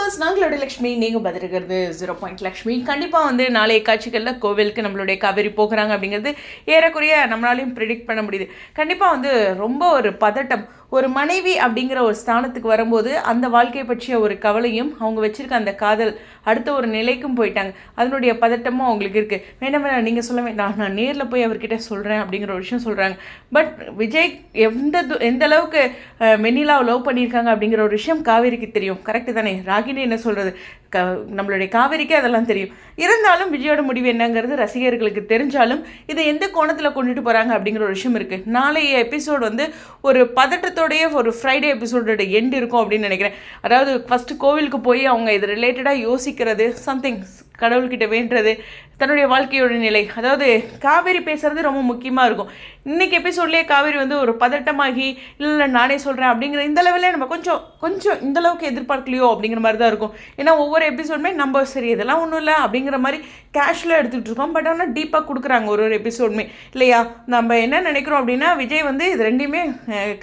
Viewers, நாங்களோட Lakshmi, நீங்கள் பதிருக்கிறது 0 லக்ஷ்மி. கண்டிப்பாக வந்து நாளைய காட்சிகளில் கோவிலுக்கு நம்மளுடைய காவேரி போகிறாங்க அப்படிங்கிறது ஏறக்குறைய நம்மளாலையும் ப்ரிடிக்ட் பண்ண முடியுது. கண்டிப்பாக வந்து ரொம்ப ஒரு பதட்டம், ஒரு மனைவி அப்படிங்கிற ஒரு ஸ்தானத்துக்கு வரும்போது அந்த வாழ்க்கையை பற்றிய ஒரு கவலையும் அவங்க வச்சுருக்க அந்த காதல் அடுத்த ஒரு நிலைக்கும் போயிட்டாங்க. அதனுடைய பதட்டமும் அவங்களுக்கு இருக்குது. வேண்டாம் வேண்டாம் நீங்கள் சொல்ல வேண்டாம், நான் நேரில் போய் அவர்கிட்ட சொல்கிறேன் அப்படிங்கிற ஒரு விஷயம் சொல்கிறாங்க. பட் விஜய் எந்த அளவுக்கு வெண்ணிலாவை லவ் பண்ணியிருக்காங்க அப்படிங்கிற ஒரு விஷயம் காவேரிக்கு தெரியும். கரெக்டு தானே? ராகினி என்ன சொல்கிறது, நம்மளுடைய காவேரிக்கே அதெல்லாம் தெரியும். இருந்தாலும் விஜயோட முடிவு என்னங்கிறது ரசிகர்களுக்கு தெரிஞ்சாலும் இதை எந்த கோணத்தில் கொண்டுட்டு போகிறாங்க அப்படிங்கிற ஒரு விஷயம் இருக்குது. நாளைய எபிசோடு வந்து ஒரு பதட்டத்தோடைய ஒரு ஃப்ரைடே எபிசோடோட எண்ட் இருக்கும் அப்படின்னு நினைக்கிறேன். அதாவது ஃபஸ்ட்டு கோவிலுக்கு போய் அவங்க இது ரிலேட்டடாக யோசிக்கிறது, சம்திங் கடவுள்கிட்ட வேண்டுறது, தன்னுடைய வாழ்க்கையோட நிலை, அதாவது காவேரி பேசுகிறது ரொம்ப முக்கியமாக இருக்கும். இன்றைக்கி எபிசோட்லேயே காவேரி வந்து ஒரு பதட்டமாகி இல்லை நானே சொல்கிறேன் அப்படிங்கிற இந்த லெவலில் நம்ம கொஞ்சம் இந்தளவுக்கு எதிர்பார்க்கலையோ அப்படிங்கிற மாதிரி தான் இருக்கும். ஏன்னா ஒவ்வொரு எபிசோடுமே நம்ம சரி இதெல்லாம் ஒன்றும் இல்லை அப்படிங்கிற மாதிரி கேஷுவலாக எடுத்துகிட்டு இருக்கோம். பட் ஆனால் டீப்பாக கொடுக்குறாங்க ஒரு எபிசோடுமே இல்லையா? நம்ம என்ன நினைக்கிறோம் அப்படின்னா விஜய் வந்து இது ரெண்டையுமே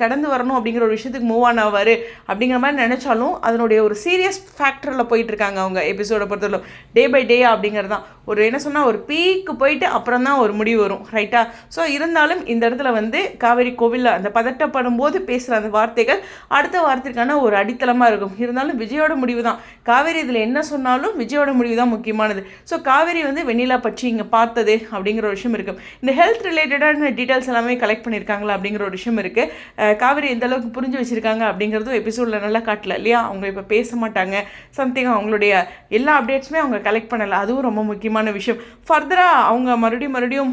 கடந்து வரணும் அப்படிங்கிற ஒரு விஷயத்துக்கு மூவ் ஆன் ஆவார் அப்படிங்கிற மாதிரி நினச்சாலும் அதனுடைய ஒரு சீரியஸ் ஃபேக்டரில் போயிட்டுருக்காங்க அவங்க எபிசோடை பொறுத்தவரை. டே பை டே அப்படிங்கிறது தான் ஒரு என்ன சொன்னால் ஒரு பீக்கு போயிட்டு அப்புறம் தான் ஒரு முடிவு வரும், ரைட்டா? ஸோ இருந்தாலும் இந்த இடத்துல வந்து காவேரி கோவிலில் அந்த பதட்டப்படும் போது பேசுகிற அந்த வார்த்தைகள் அடுத்த வார்த்தைக்கான ஒரு அடித்தளமாக இருக்கும். இருந்தாலும் விஜயோட முடிவு தான். காவேரி இதில் என்ன சொன்னாலும் விஜயோட முடிவு தான் முக்கியமானது. ஸோ காவேரி வந்து வெண்ணிலா பற்றி இங்கே பார்த்தது அப்படிங்கிற ஒரு விஷயம் இருக்கும். இந்த ஹெல்த் ரிலேட்டடான டீட்டெயில்ஸ் எல்லாமே கலெக்ட் பண்ணியிருக்காங்களா அப்படிங்கிற ஒரு விஷயம் இருக்குது. காவேரி எந்த அளவுக்கு புரிஞ்சு வச்சுருக்காங்க அப்படிங்கிறதும் எபிசோடில் நல்லா காட்டல இல்லையா? அவங்க இப்போ பேச மாட்டாங்க, சம்திங் அவங்களுடைய எல்லா அப்டேட்ஸுமே அவங்க கலெக்ட் பண்ணலை. அதுவும் ரொம்ப முக்கியமான விஷயம். ஃபர்தராக அவங்க மறுபடியும்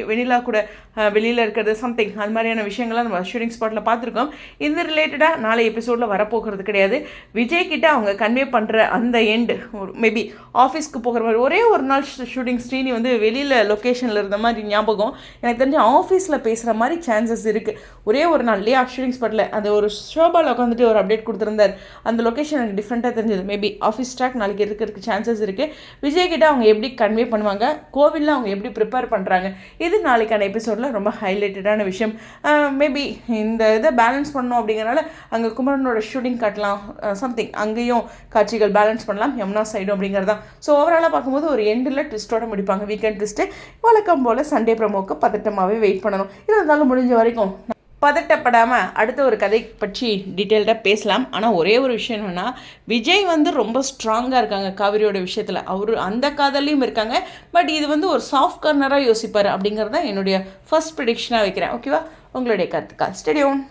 வெண்ணிலா கூட வெளியில் இருக்கிறது, சம்திங் அது மாதிரியான விஷயங்கள்லாம் நம்ம ஷூட்டிங் ஸ்பாட்டில் பார்த்துருக்கோம். இந்த ரிலேட்டடாக நாளை எபிசோடில் வரப்போகிறது கிடையாது. விஜய் கிட்ட அவங்க கன்வே பண்ணுற அந்த எண்டு மேபி ஆஃபீஸ்க்கு போகிற மாதிரி ஒரே ஒரு நாள் ஷூட்டிங். ஸ்ரீனி வந்து வெளியில் லொக்கேஷனில் இருந்த மாதிரி ஞாபகம் எனக்கு தெரிஞ்சு ஆஃபீஸில் பேசுகிற மாதிரி சான்சஸ் இருக்குது. ஒரே ஒரு நாள் இல்லையா ஷூட்டிங் ஸ்பாட்டில் அந்த ஒரு ஷோபாவில் உட்காந்துட்டு ஒரு அப்டேட் கொடுத்துருந்தார். அந்த லொக்கேஷன் எனக்கு டிஃப்ரெண்ட்டாக தெரிஞ்சது. மேபி ஆஃபீஸ் ட்ராக் நாளைக்கு இருக்கிறதுக்கு சான்சஸ் இருக்குது. விஜய் கிட்ட அவங்க எப்படி கன்வே பண்ணுவாங்க, கோவிலில் அவங்க எப்படி ப்ரிப்பேர் பண்ணுறாங்க, இது நாளைக்கான எபிசோடில் ரொம்ப ஹைலைட்டடான விஷயம். மேபி இந்த இதை பேலன்ஸ் பண்ணணும் அப்படிங்கிறனால அங்கே குமரனோட ஷூட்டிங் காட்டலாம், சம்திங் அங்கேயும் காட்சிகள் பேலன்ஸ் பண்ணலாம், யமுனா சைடும் அப்படிங்கிறதான். ஸோ ஓவராலாக பார்க்கும்போது ஒரு எண்டில் ட்விஸ்ட்டோட முடிப்பாங்க. வீக்கெண்ட் ட்விஸ்ட்டு வழக்கம் போல் சண்டே ப்ரமோக்கு பதட்டமாகவே வெயிட் பண்ணணும். இருந்தாலும் முடிஞ்ச வரைக்கும் பதட்டப்படாமல் அடுத்த ஒரு கதை பற்றி டீட்டெயில்டாக பேசலாம். ஆனால் ஒரே ஒரு விஷயம் என்னென்னா விஜய் வந்து ரொம்ப ஸ்ட்ராங்காக இருக்காங்க காவிரியோட விஷயத்தில். அவர் அந்த காதலையும் இருக்காங்க. பட் இது வந்து ஒரு சாஃப்ட் கார்னராக யோசிப்பார் அப்படிங்கிறது தான் என்னுடைய ஃபர்ஸ்ட் ப்ரெடிக்ஷனாக வைக்கிறேன். ஓகேவா? உங்களுடைய கருத்துக்கா ஸ்டேடியோன்.